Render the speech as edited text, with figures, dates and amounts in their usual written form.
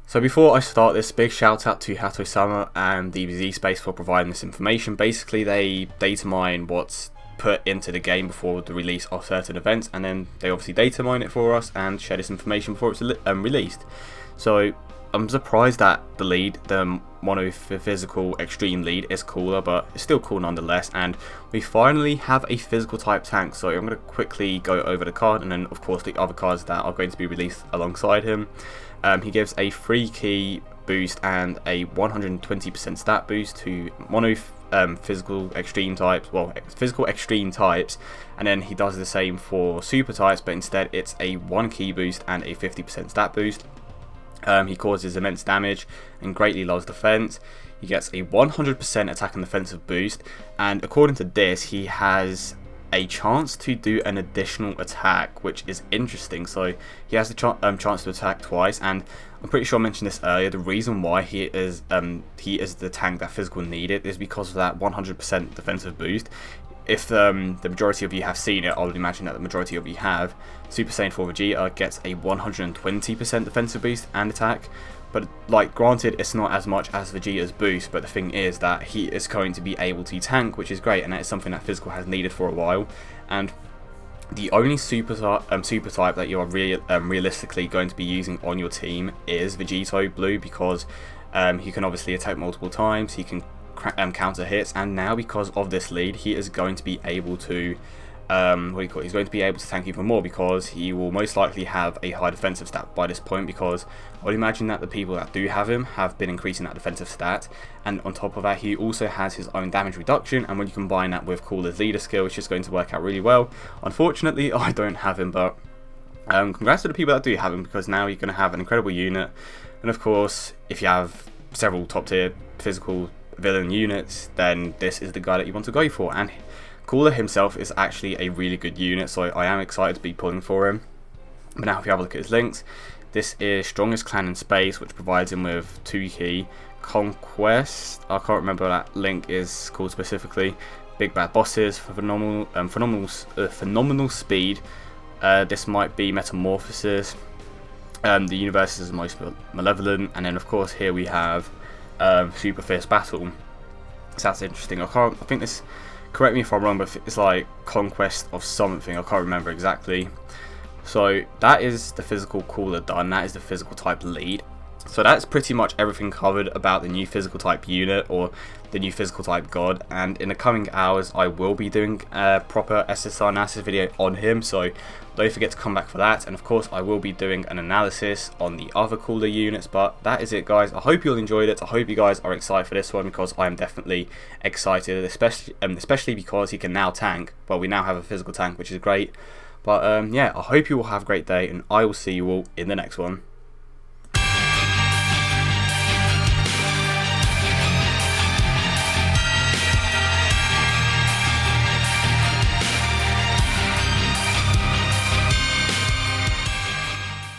So before I start this, big shout out to Hato-sama and DBZ Space for providing this information. Basically, they data mine what's put into the game before the release of certain events, and then they obviously data mine it for us and share this information before it's released. So I'm surprised that the lead, the monophysical extreme lead, is cooler, but it's still cool nonetheless. And we finally have a physical type tank, so I'm going to quickly go over the card and then of course the other cards that are going to be released alongside him. He gives a free key boost and a 120% stat boost to physical extreme types, physical extreme types, and then he does the same for super types, but instead it's a 1 key boost and a 50% stat boost. He causes immense damage and greatly lowers defense. He gets a 100% attack and defensive boost, and according to this, he has a chance to do an additional attack, which is interesting. So he has the chance to attack twice, and I'm pretty sure I mentioned this earlier. The reason why he is the tank that physical needed is because of that 100% defensive boost. If the majority of you have seen it, I would imagine that the majority of you have. Super Saiyan 4 Vegeta gets a 120% defensive boost and attack, but like granted it's not as much as Vegeta's boost, but the thing is that he is going to be able to tank, which is great, and that is something that physical has needed for a while. And the only super type that you are realistically going to be using on your team is Vegito Blue, because he can obviously attack multiple times, he can counter hits, and now because of this lead, he is going to be able to he's going to be able to tank even more, because he will most likely have a high defensive stat by this point, because I would imagine that the people that do have him have been increasing that defensive stat, and on top of that he also has his own damage reduction, and when you combine that with Cooler's leader skill, it's just going to work out really well. Unfortunately I don't have him, but congrats to the people that do have him, because now you're going to have an incredible unit. And of course, if you have several top tier physical villain units, then this is the guy that you want to go for. And Cooler himself is actually a really good unit, so I am excited to be pulling for him. But now if you have a look at his links, this is Strongest Clan in Space, which provides him with 2 key Conquest. I can't remember what that link is called specifically. Big Bad Bosses for phenomenal speed. This might be Metamorphosis. The universe is most malevolent, and then of course here we have Super Fierce Battle. So that's interesting. I think this, correct me if I'm wrong, but it's like Conquest of something, I can't remember exactly. So that is the physical Cooler done, that is the physical type lead. So that's pretty much everything covered about the new physical type unit, or the new physical type god, and in the coming hours I will be doing a proper SSR analysis video on him, so don't forget to come back for that. And of course I will be doing an analysis on the other Cooler units. But that is it, guys. I hope you all enjoyed it. I hope you guys are excited for this one, because I am definitely excited, especially because he can now tank. Well, we now have a physical tank, which is great. But yeah, I hope you all have a great day, and I will see you all in the next one.